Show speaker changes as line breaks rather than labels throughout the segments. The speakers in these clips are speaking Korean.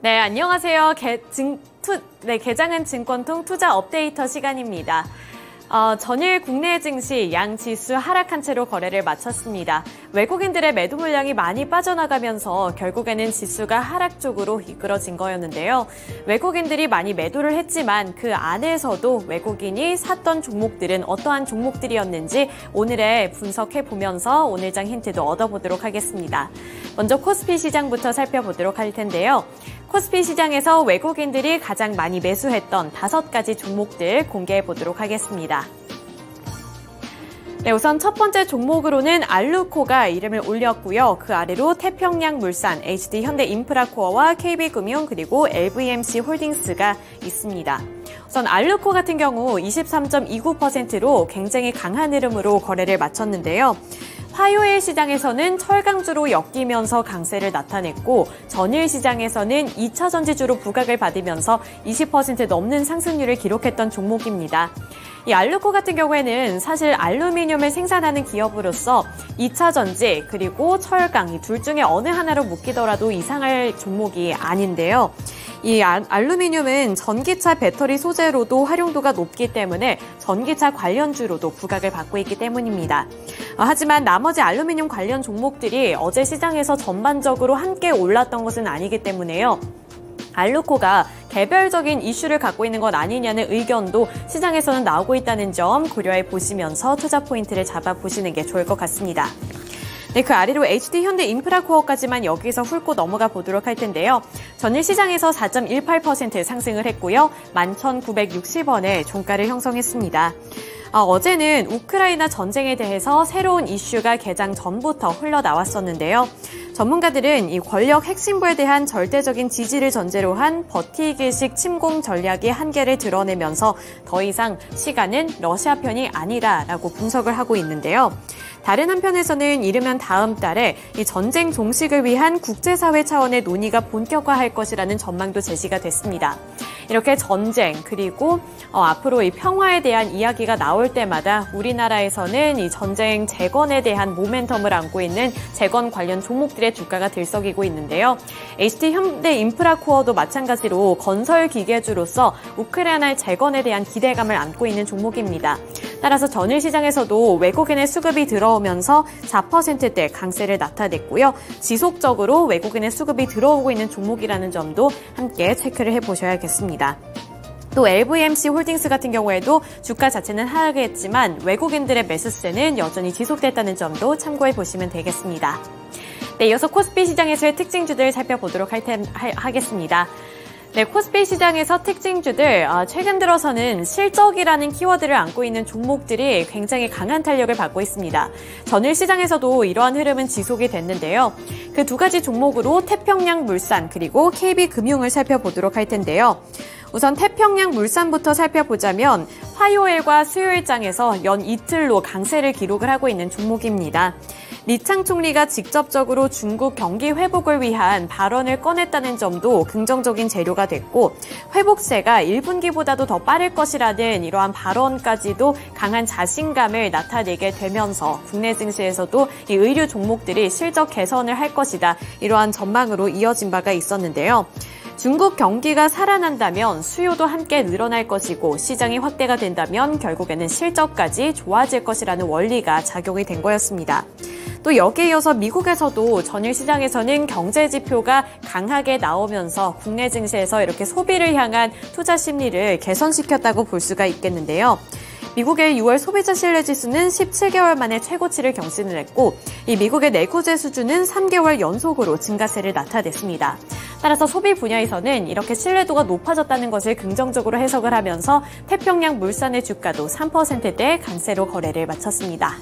네, 안녕하세요. 개장은 증권통 투자 업데이터 시간입니다. 전일 국내 증시 양 지수 하락한 채로 거래를 마쳤습니다. 외국인들의 매도 물량이 많이 빠져나가면서 결국에는 지수가 하락 쪽으로 이끌어진 거였는데요. 외국인들이 많이 매도를 했지만 그 안에서도 외국인이 샀던 종목들은 어떠한 종목들이었는지 오늘에 분석해보면서 오늘장 힌트도 얻어보도록 하겠습니다. 먼저 코스피 시장부터 살펴보도록 할 텐데요. 코스피 시장에서 외국인들이 가장 많이 매수했던 5가지 종목들 공개해 보도록 하겠습니다. 네, 우선 첫 번째 종목으로는 알루코가 이름을 올렸고요. 그 아래로 태평양물산, HD현대인프라코어와 KB금융 그리고 LVMC 홀딩스가 있습니다. 우선 알루코 같은 경우 23.29%로 굉장히 강한 흐름으로 거래를 마쳤는데요. 화요일 시장에서는 철강주로 엮이면서 강세를 나타냈고 전일 시장에서는 2차 전지주로 부각을 받으면서 20% 넘는 상승률을 기록했던 종목입니다. 이 알루코 같은 경우에는 사실 알루미늄을 생산하는 기업으로서 2차 전지 그리고 철강 이 둘 중에 어느 하나로 묶이더라도 이상할 종목이 아닌데요. 이 알루미늄은 전기차 배터리 소재로도 활용도가 높기 때문에 전기차 관련주로도 부각을 받고 있기 때문입니다. 하지만 나머지 알루미늄 관련 종목들이 어제 시장에서 전반적으로 함께 올랐던 것은 아니기 때문에요. 알루코가 개별적인 이슈를 갖고 있는 것 아니냐는 의견도 시장에서는 나오고 있다는 점 고려해 보시면서 투자 포인트를 잡아보시는 게 좋을 것 같습니다. 네, 그 아래로 HD현대인프라코어까지만 여기서 훑고 넘어가 보도록 할 텐데요. 전일 시장에서 4.18% 상승을 했고요. 11,960원에 종가를 형성했습니다. 어제는 우크라이나 전쟁에 대해서 새로운 이슈가 개장 전부터 흘러나왔었는데요. 전문가들은 이 권력 핵심부에 대한 절대적인 지지를 전제로 한 버티기식 침공 전략의 한계를 드러내면서 더 이상 시간은 러시아 편이 아니다라고 분석을 하고 있는데요. 다른 한편에서는 이르면 다음 달에 이 전쟁 종식을 위한 국제사회 차원의 논의가 본격화할 것이라는 전망도 제시가 됐습니다. 이렇게 전쟁 그리고 앞으로 이 평화에 대한 이야기가 나올 때마다 우리나라에서는 이 전쟁 재건에 대한 모멘텀을 안고 있는 재건 관련 종목들의 주가가 들썩이고 있는데요. HD현대인프라코어도 마찬가지로 건설 기계주로서 우크라이나 재건에 대한 기대감을 안고 있는 종목입니다. 따라서 전일 시장에서도 외국인의 수급이 들어오면서 4%대 강세를 나타냈고요. 지속적으로 외국인의 수급이 들어오고 있는 종목이라는 점도 함께 체크를 해보셔야겠습니다. 또 LVMC 홀딩스 같은 경우에도 주가 자체는 하락했지만 외국인들의 매수세는 여전히 지속됐다는 점도 참고해 보시면 되겠습니다. 네, 이어서 코스피 시장에서의 특징주들 살펴보도록 하겠습니다. 네, 코스피 시장에서 특징주들, 최근 들어서는 실적이라는 키워드를 안고 있는 종목들이 굉장히 강한 탄력을 받고 있습니다. 전일 시장에서도 이러한 흐름은 지속이 됐는데요. 그 두 가지 종목으로 태평양물산 그리고 KB금융을 살펴보도록 할 텐데요. 우선 태평양물산부터 살펴보자면 화요일과 수요일장에서 연 이틀로 강세를 기록을 하고 있는 종목입니다. 리창 총리가 직접적으로 중국 경기 회복을 위한 발언을 꺼냈다는 점도 긍정적인 재료가 됐고 회복세가 1분기보다도 더 빠를 것이라는 이러한 발언까지도 강한 자신감을 나타내게 되면서 국내 증시에서도 이 의류 종목들이 실적 개선을 할 것이다. 이러한 전망으로 이어진 바가 있었는데요. 중국 경기가 살아난다면 수요도 함께 늘어날 것이고 시장이 확대가 된다면 결국에는 실적까지 좋아질 것이라는 원리가 작용이 된 거였습니다. 또 여기에 이어서 미국에서도 전일 시장에서는 경제 지표가 강하게 나오면서 국내 증시에서 이렇게 소비를 향한 투자 심리를 개선시켰다고 볼 수가 있겠는데요. 미국의 6월 소비자 신뢰지수는 17개월 만에 최고치를 경신을 했고 이 미국의 내구재 수준은 3개월 연속으로 증가세를 나타냈습니다. 따라서 소비 분야에서는 이렇게 신뢰도가 높아졌다는 것을 긍정적으로 해석을 하면서 태평양물산의 주가도 3%대 강세로 거래를 마쳤습니다.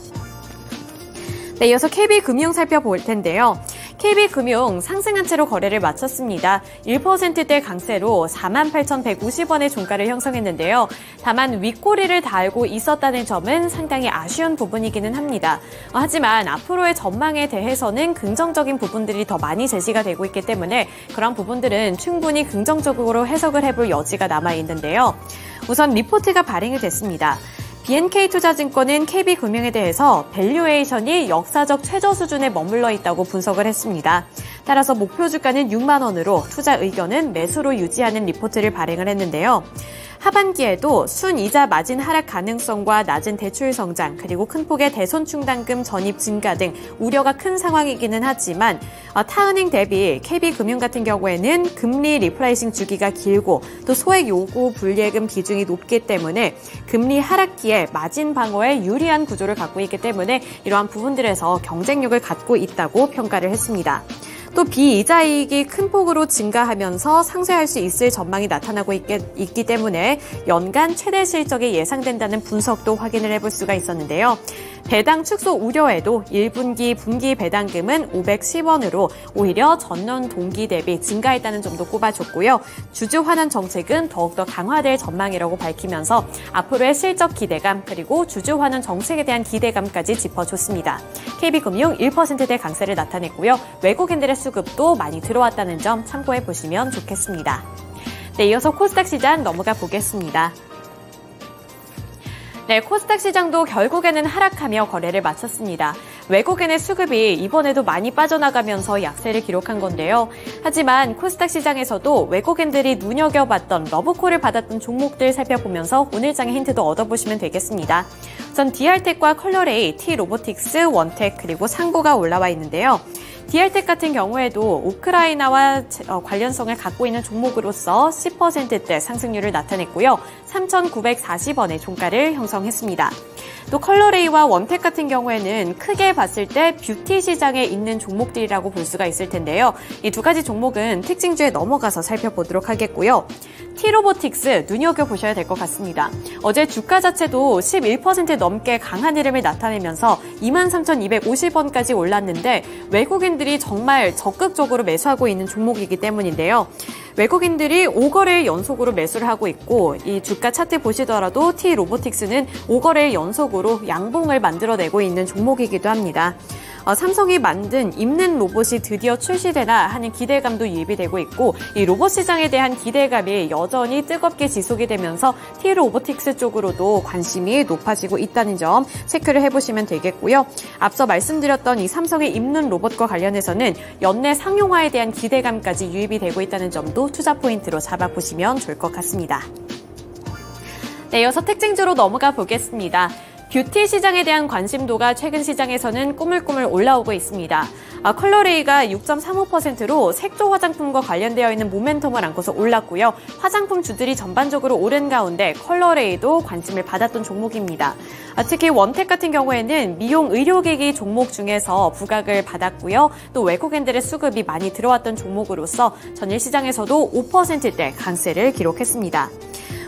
네, 이어서 KB금융 살펴볼 텐데요. KB금융 상승한 채로 거래를 마쳤습니다. 1%대 강세로 48,150원의 종가를 형성했는데요. 다만 윗꼬리를 달고 있었다는 점은 상당히 아쉬운 부분이기는 합니다. 하지만 앞으로의 전망에 대해서는 긍정적인 부분들이 더 많이 제시가 되고 있기 때문에 그런 부분들은 충분히 긍정적으로 해석을 해볼 여지가 남아있는데요. 우선 리포트가 발행이 됐습니다. BNK투자증권은 KB금융에 대해서 밸류에이션이 역사적 최저 수준에 머물러 있다고 분석을 했습니다. 따라서 목표 주가는 6만 원으로 투자 의견은 매수로 유지하는 리포트를 발행을 했는데요. 하반기에도 순이자 마진 하락 가능성과 낮은 대출 성장, 그리고 큰 폭의 대손 충당금 전입 증가 등 우려가 큰 상황이기는 하지만 타은행 대비 KB금융 같은 경우에는 금리 리프라이싱 주기가 길고 또 소액 요구 불예금 비중이 높기 때문에 금리 하락기에 마진 방어에 유리한 구조를 갖고 있기 때문에 이러한 부분들에서 경쟁력을 갖고 있다고 평가를 했습니다. 또 비이자이익이 큰 폭으로 증가하면서 상쇄할 수 있을 전망이 나타나고 있기 때문에 연간 최대 실적이 예상된다는 분석도 확인을 해볼 수가 있었는데요. 배당 축소 우려에도 1분기 분기 배당금은 510원으로 오히려 전년 동기 대비 증가했다는 점도 꼽아줬고요. 주주 환원 정책은 더욱더 강화될 전망이라고 밝히면서 앞으로의 실적 기대감 그리고 주주 환원 정책에 대한 기대감까지 짚어줬습니다. KB금융 1%대 강세를 나타냈고요. 외국인들의 수급도 많이 들어왔다는 점 참고해 보시면 좋겠습니다. 네, 이어서 코스닥 시장 넘어가 보겠습니다. 네, 코스닥 시장도 결국에는 하락하며 거래를 마쳤습니다. 외국인의 수급이 이번에도 많이 빠져나가면서 약세를 기록한 건데요. 하지만 코스닥 시장에서도 외국인들이 눈여겨봤던 러브콜을 받았던 종목들 살펴보면서 오늘 장의 힌트도 얻어보시면 되겠습니다. 우선 DR텍과 컬러레이, T로보틱스, 원텍 그리고 상보가 올라와 있는데요. DR텍 같은 경우에도 우크라이나와 관련성을 갖고 있는 종목으로서 10%대 상승률을 나타냈고요. 3,940원의 종가를 형성했습니다. 또 컬러레이와 원텍 같은 경우에는 크게 봤을 때 뷰티 시장에 있는 종목들이라고 볼 수가 있을 텐데요. 이 두 가지 종목은 특징주에 넘어가서 살펴보도록 하겠고요. T로보틱스 눈여겨보셔야 될 것 같습니다. 어제 주가 자체도 11% 넘게 강한 흐름을 나타내면서 23,250원까지 올랐는데 외국인들이 정말 적극적으로 매수하고 있는 종목이기 때문인데요. 외국인들이 5거래일 연속으로 매수를 하고 있고 이 주가 차트 보시더라도 T로보틱스는 5거래일 연속으로 양봉을 만들어내고 있는 종목이기도 합니다. 삼성이 만든 입는 로봇이 드디어 출시되나 하는 기대감도 유입이 되고 있고 이 로봇 시장에 대한 기대감이 여전히 뜨겁게 지속이 되면서 T로보틱스 쪽으로도 관심이 높아지고 있다는 점 체크를 해보시면 되겠고요. 앞서 말씀드렸던 이 삼성의 입는 로봇과 관련해서는 연내 상용화에 대한 기대감까지 유입이 되고 있다는 점도 투자 포인트로 잡아보시면 좋을 것 같습니다. 네, 이어서 특징주로 넘어가 보겠습니다. 뷰티 시장에 대한 관심도가 최근 시장에서는 꾸물꾸물 올라오고 있습니다. 컬러레이가 6.35%로 색조 화장품과 관련되어 있는 모멘텀을 안고서 올랐고요. 화장품 주들이 전반적으로 오른 가운데 컬러레이도 관심을 받았던 종목입니다. 특히 원텍 같은 경우에는 미용 의료기기 종목 중에서 부각을 받았고요. 또 외국인들의 수급이 많이 들어왔던 종목으로서 전일 시장에서도 5%대 강세를 기록했습니다.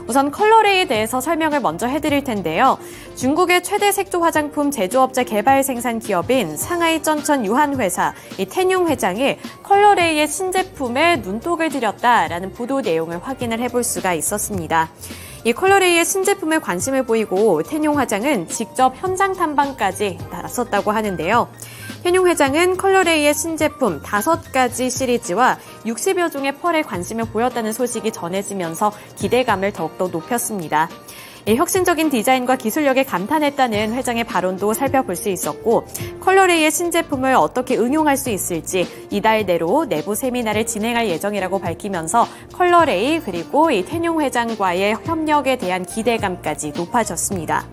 우선 컬러레이에 대해서 설명을 먼저 해드릴 텐데요. 중국의 최대 색조 화장품 제조업체 개발 생산 기업인 상하이 쩐천 유한회사 이 텐용 회장이 컬러레이의 신제품에 눈독을 들였다라는 보도 내용을 확인을 해볼 수가 있었습니다. 이 컬러레이의 신제품에 관심을 보이고 텐용 회장은 직접 현장 탐방까지 나섰다고 하는데요. 텐용 회장은 컬러레이의 신제품 5가지 시리즈와 60여 종의 펄에 관심을 보였다는 소식이 전해지면서 기대감을 더욱더 높였습니다. 혁신적인 디자인과 기술력에 감탄했다는 회장의 발언도 살펴볼 수 있었고 컬러레이의 신제품을 어떻게 응용할 수 있을지 이달 내로 내부 세미나를 진행할 예정이라고 밝히면서 컬러레이 그리고 이 텐용 회장과의 협력에 대한 기대감까지 높아졌습니다.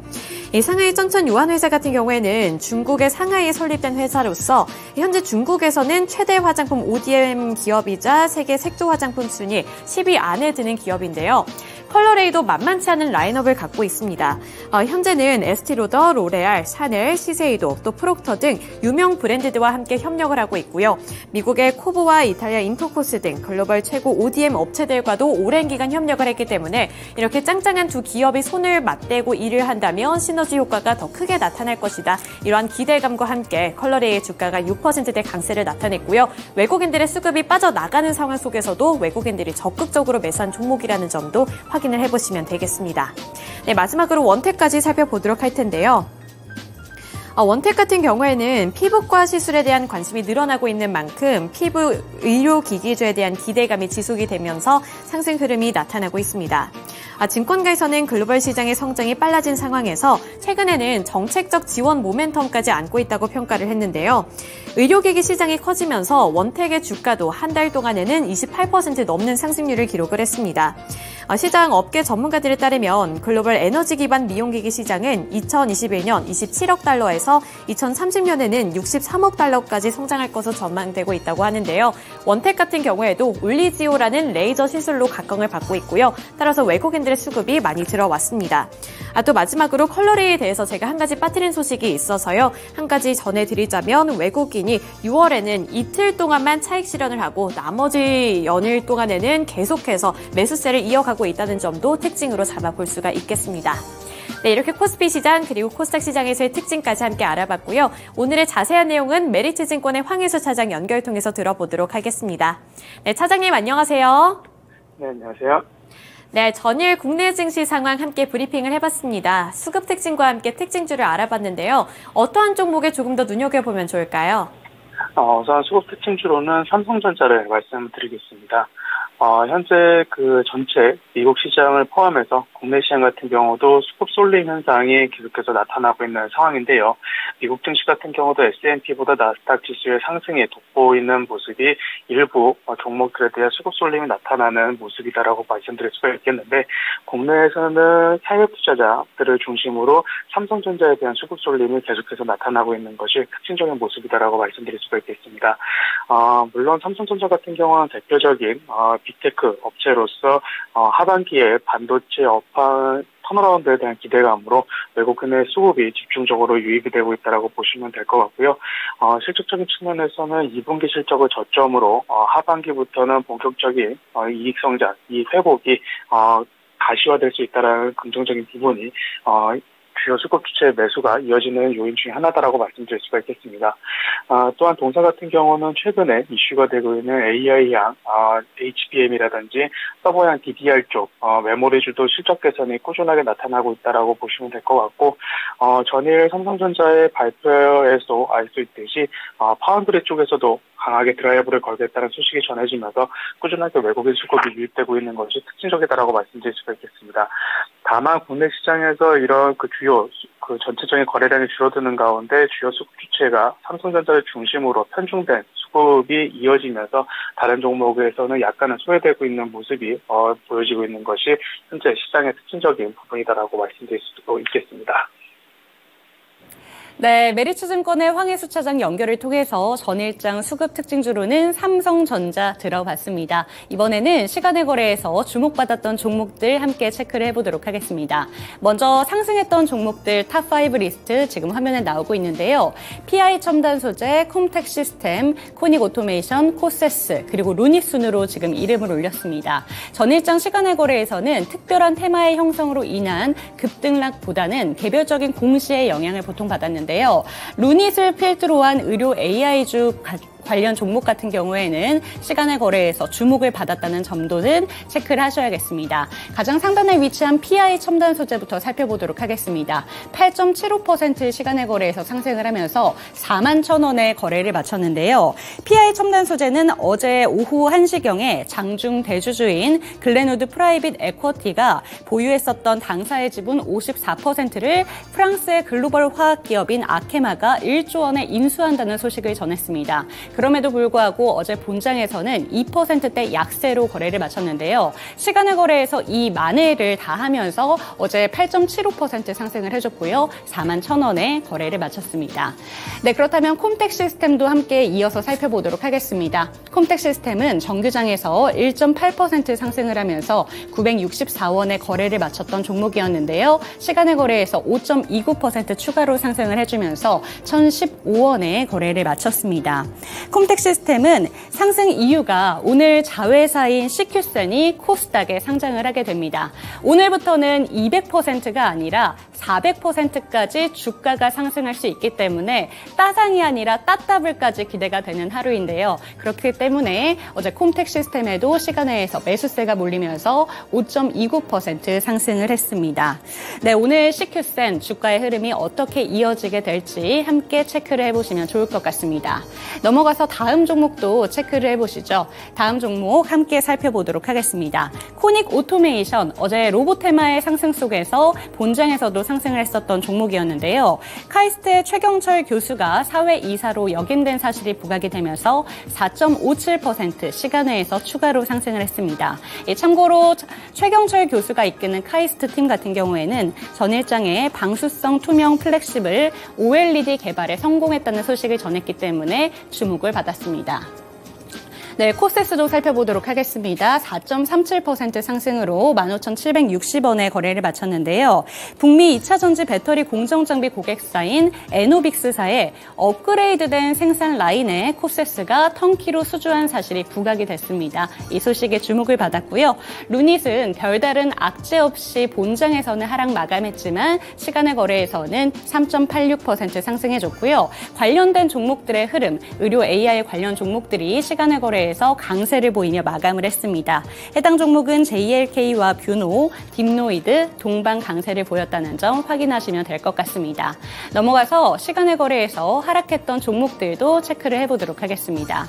이 상하이 쩐천 유한회사 같은 경우에는 중국의 상하이에 설립된 회사로서 현재 중국에서는 최대 화장품 ODM 기업이자 세계 색조 화장품 순위 10위 안에 드는 기업인데요. 컬러레이도 만만치 않은 라인업을 갖고 있습니다. 현재는 에스티로더, 로레알, 샤넬, 시세이도, 또 프록터 등 유명 브랜드들과 함께 협력을 하고 있고요. 미국의 코브와 이탈리아 인터코스 등 글로벌 최고 ODM 업체들과도 오랜 기간 협력을 했기 때문에 이렇게 짱짱한 두 기업이 손을 맞대고 일을 한다면 시너지 효과가 더 크게 나타날 것이다. 이러한 기대감과 함께 컬러레이의 주가가 6%대 강세를 나타냈고요. 외국인들의 수급이 빠져나가는 상황 속에서도 외국인들이 적극적으로 매수한 종목이라는 점도 확인을 해보시면 되겠습니다. 네, 마지막으로 원텍까지 살펴보도록 할 텐데요. 원택 같은 경우에는 피부과 시술에 대한 관심이 늘어나고 있는 만큼 피부 의료기기주에 대한 기대감이 지속이 되면서 상승 흐름이 나타나고 있습니다. 증권가에서는 글로벌 시장의 성장이 빨라진 상황에서 최근에는 정책적 지원 모멘텀까지 안고 있다고 평가를 했는데요. 의료기기 시장이 커지면서 원택의 주가도 한 달 동안에는 28% 넘는 상승률을 기록을 했습니다. 시장 업계 전문가들에 따르면 글로벌 에너지 기반 미용기기 시장은 2021년 27억 달러에서 2030년에는 63억 달러까지 성장할 것으로 전망되고 있다고 하는데요. 원택 같은 경우에도 울리지오라는 레이저 시술로 각광을 받고 있고요. 따라서 외국인들의 수급이 많이 들어왔습니다. 또 마지막으로 컬러레이에 대해서 제가 한 가지 빠뜨린 소식이 있어서요. 한 가지 전해드리자면 외국인이 6월에는 이틀 동안만 차익 실현을 하고 나머지 연일 동안에는 계속해서 매수세를 이어가고 있다는 점도 특징으로 잡아볼 수가 있겠습니다. 네, 이렇게 코스피 시장 그리고 코스닥 시장에서의 특징까지 함께 알아봤고요. 오늘의 자세한 내용은 메리츠증권의 황희수 차장 연결 통해서 들어보도록 하겠습니다. 네, 차장님 안녕하세요.
네, 안녕하세요.
네, 전일 국내 증시 상황 함께 브리핑을 해봤습니다. 수급 특징과 함께 특징주를 알아봤는데요. 어떠한 종목에 조금 더 눈여겨보면 좋을까요?
우선 수급 특징주로는 삼성전자를 말씀드리겠습니다. 현재 그 전체 미국 시장을 포함해서 국내 시장 같은 경우도 수급 쏠림 현상이 계속해서 나타나고 있는 상황인데요. 미국 증시 같은 경우도 S&P보다 나스닥 지수의 상승에 돋보이는 모습이 일부 종목들에 대한 수급 쏠림이 나타나는 모습이다라고 말씀드릴 수가 있겠는데, 국내에서는 해외 투자자들을 중심으로 삼성전자에 대한 수급 쏠림이 계속해서 나타나고 있는 것이 특징적인 모습이다라고 말씀드릴 수가 있겠습니다. 물론 삼성전자 같은 경우는 대표적인 빅테크 업체로서 하반기에 반도체 업황 턴어라운드에 대한 기대감으로 외국인의 수급이 집중적으로 유입이 되고 있다고 보시면 될 것 같고요. 실질적인 측면에서는 2분기 실적을 저점으로 하반기부터는 본격적인 이익 성장, 이익 회복이 가시화될 수 있다는 긍정적인 부분이 주요 수급 주체의 매수가 이어지는 요인 중에 하나다라고 말씀드릴 수가 있겠습니다. 또한 동사 같은 경우는 최근에 이슈가 되고 있는 AI향, HBM이라든지 서버향 DDR 쪽 메모리주도 실적 개선이 꾸준하게 나타나고 있다라고 보시면 될 것 같고, 전일 삼성전자의 발표에서 알 수 있듯이 파운드리 쪽에서도 강하게 드라이브를 걸겠다는 소식이 전해지면서 꾸준하게 외국인 수급이 유입되고 있는 것이 특징적이다라고 말씀드릴 수가 있겠습니다. 다만 국내 시장에서 이런 주요 전체적인 거래량이 줄어드는 가운데 주요 수급 주체가 삼성전자를 중심으로 편중된 수급이 이어지면서 다른 종목에서는 약간은 소외되고 있는 모습이 보여지고 있는 것이 현재 시장의 특징적인 부분이다라고 말씀드릴 수 있겠습니다.
네, 메리츠증권의 황희수 차장 연결을 통해서 전일장 수급 특징주로는 삼성전자 들어봤습니다. 이번에는 시간의 거래에서 주목받았던 종목들 함께 체크를 해보도록 하겠습니다. 먼저 상승했던 종목들 탑5 리스트 지금 화면에 나오고 있는데요. PI 첨단 소재, 콤텍 시스템, 코닉 오토메이션, 코세스, 그리고 루니 순으로 지금 이름을 올렸습니다. 전일장 시간의 거래에서는 특별한 테마의 형성으로 인한 급등락보다는 개별적인 공시의 영향을 보통 받았는데 루닛을 필두로 한 의료 AI주 관련 종목 같은 경우에는 시간의 거래에서 주목을 받았다는 점도는 체크를 하셔야겠습니다. 가장 상단에 위치한 PI 첨단 소재부터 살펴보도록 하겠습니다. 8.75% 시간의 거래에서 상승을 하면서 41,000원에 거래를 마쳤는데요. PI 첨단 소재는 어제 오후 1시경에 장중 대주주인 글렌우드 프라이빗 에쿼티가 보유했었던 당사의 지분 54%를 프랑스의 글로벌 화학 기업인 아케마가 1조 원에 인수한다는 소식을 전했습니다. 그럼에도 불구하고 어제 본장에서는 2%대 약세로 거래를 마쳤는데요. 시간의 거래에서 이 만회를 다 하면서 어제 8.75% 상승을 해줬고요. 41,000원에 거래를 마쳤습니다. 네, 그렇다면 콤텍 시스템도 함께 이어서 살펴보도록 하겠습니다. 콤텍 시스템은 정규장에서 1.8% 상승을 하면서 964원에 거래를 마쳤던 종목이었는데요. 시간의 거래에서 5.29% 추가로 상승을 해주면서 1,015원에 거래를 마쳤습니다. 콤텍 시스템은 상승 이유가 오늘 자회사인 CQ센이 코스닥에 상장을 하게 됩니다. 오늘부터는 200%가 아니라 400%까지 주가가 상승할 수 있기 때문에 따상이 아니라 따따블까지 기대가 되는 하루인데요. 그렇기 때문에 어제 콤텍 시스템에도 시간외에서 매수세가 몰리면서 5.29% 상승을 했습니다. 네, 오늘 CQ센 주가의 흐름이 어떻게 이어지게 될지 함께 체크를 해보시면 좋을 것 같습니다. 넘어가서 다음 종목도 체크를 해보시죠. 다음 종목 함께 살펴보도록 하겠습니다. 코닉 오토메이션, 어제 로보테마의 상승 속에서 본장에서도 상승을 했었던 종목이었는데요. 카이스트의 최경철 교수가 사회이사로 역임된 사실이 부각이 되면서 4.57% 시간외에서 추가로 상승을 했습니다. 참고로 최경철 교수가 이끄는 카이스트 팀 같은 경우에는 전일장에 방수성 투명 플렉시블 OLED 개발에 성공했다는 소식을 전했기 때문에 주목을 받았습니다. 네, 코세스도 살펴보도록 하겠습니다. 4.37% 상승으로 15,760원에 거래를 마쳤는데요. 북미 2차 전지 배터리 공정장비 고객사인 에노빅스사의 업그레이드된 생산 라인에 코세스가 턴키로 수주한 사실이 부각이 됐습니다. 이 소식에 주목을 받았고요. 루닛은 별다른 악재 없이 본장에서는 하락 마감했지만 시간의 거래에서는 3.86% 상승해줬고요. 관련된 종목들의 흐름, 의료 AI 관련 종목들이 시간의 거래에 에서 강세를 보이며 마감을 했습니다. 해당 종목은 JLK와 뷰노, 딥노이드, 동방 강세를 보였다는 점 확인하시면 될 것 같습니다. 넘어가서 시간의 거래에서 하락했던 종목들도 체크를 해보도록 하겠습니다.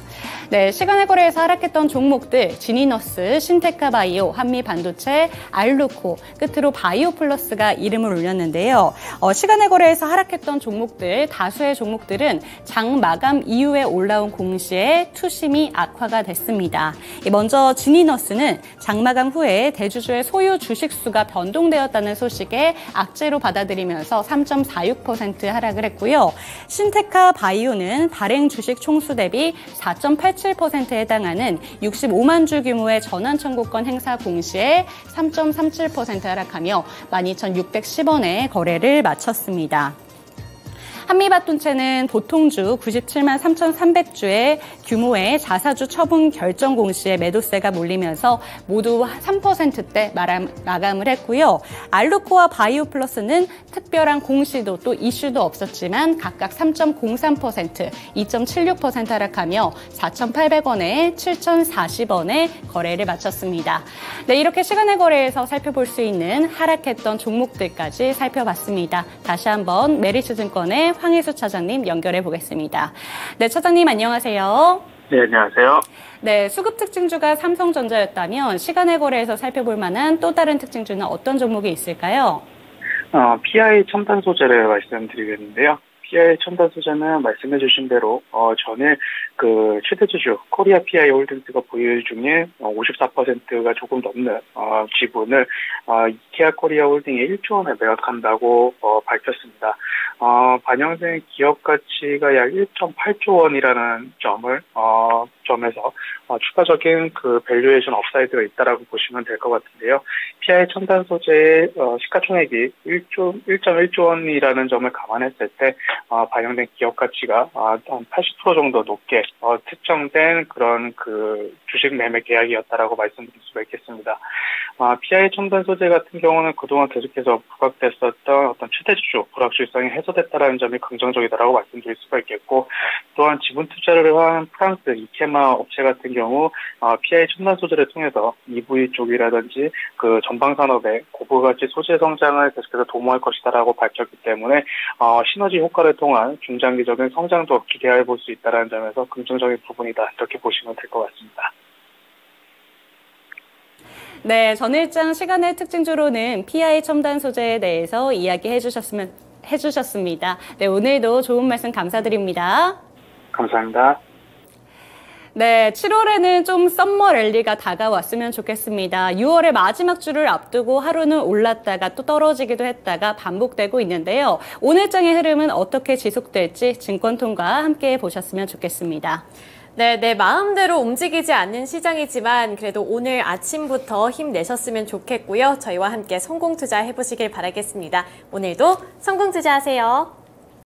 네, 시간의 거래에서 하락했던 종목들 지니너스, 신테카바이오, 한미반도체, 알루코, 끝으로 바이오플러스가 이름을 올렸는데요. 시간의 거래에서 하락했던 종목들, 다수의 종목들은 장 마감 이후에 올라온 공시에 투심이 악화가 됐습니다. 먼저 지니너스는 장마감 후에 대주주의 소유 주식수가 변동되었다는 소식에 악재로 받아들이면서 3.46% 하락을 했고요. 신테카 바이오는 발행 주식 총수 대비 4.87%에 해당하는 65만 주 규모의 전환 청구권 행사 공시에 3.37% 하락하며 12,610원에 거래를 마쳤습니다. 한미반도체는 보통주 97만 3,300주의 규모의 자사주 처분 결정 공시에 매도세가 몰리면서 모두 3%대 마감을 했고요. 알루코와 바이오플러스는 특별한 공시도 또 이슈도 없었지만 각각 3.03%, 2.76% 하락하며 4,800원에 7,040원에 거래를 마쳤습니다. 네, 이렇게 시간의 거래에서 살펴볼 수 있는 하락했던 종목들까지 살펴봤습니다. 다시 한번 메리츠증권의 황혜수 차장님 연결해 보겠습니다. 네, 차장님 안녕하세요.
네, 안녕하세요.
네, 수급 특징주가 삼성전자였다면 시간의 거래에서 살펴볼 만한 또 다른 특징주는 어떤 종목이 있을까요?
PI 첨단 소재를 말씀드리겠는데요. PI 첨단 소재는 말씀해주신 대로 전일 그 최대주주 코리아 PI 홀딩스가 보유 중에 54%가 조금 넘는 지분을 이케아 코리아 홀딩에 1조 원에 매각한다고 밝혔습니다. 반영된 기업 가치가 약 1.8조 원이라는 점에서 추가적인 그 밸류에이션 업사이드가 있다라고 보시면 될 것 같은데요. PI 첨단 소재의 시가총액이 1.1조 원이라는 점을 감안했을 때 반영된 기업 가치가 한 80% 정도 높게 특정된 그런 그 주식 매매 계약이었다라고 말씀드릴 수가 있겠습니다. PI 첨단 소재 같은 경우는 그동안 계속해서 부각됐었던 어떤 최대주주 불확실성이 해소됐다라는 점이 긍정적이다라고 말씀드릴 수가 있겠고, 또한 지분 투자를 한 프랑스 이케마 업체 같은 경우 PI 첨단 소재를 통해서 EV 쪽이라든지 그 전방 산업의 고부가치 소재 성장을 계속해서 도모할 것이다라고 밝혔기 때문에 시너지 효과를 통한 중장기적인 성장도 기대해 볼 수 있다는 점에서 긍정적인 부분이다, 이렇게 보시면 될 것 같습니다.
네, 전일장 시간의 특징주로는 PI 첨단 소재에 대해서 이야기해 주셨습니다. 네, 오늘도 좋은 말씀 감사드립니다.
감사합니다.
네, 7월에는 좀 썸머 랠리가 다가왔으면 좋겠습니다. 6월의 마지막 주를 앞두고 하루는 올랐다가 또 떨어지기도 했다가 반복되고 있는데요. 오늘장의 흐름은 어떻게 지속될지 증권통과 함께 보셨으면 좋겠습니다.
네, 내 마음대로 움직이지 않는 시장이지만 그래도 오늘 아침부터 힘내셨으면 좋겠고요. 저희와 함께 성공 투자 해보시길 바라겠습니다. 오늘도 성공 투자하세요.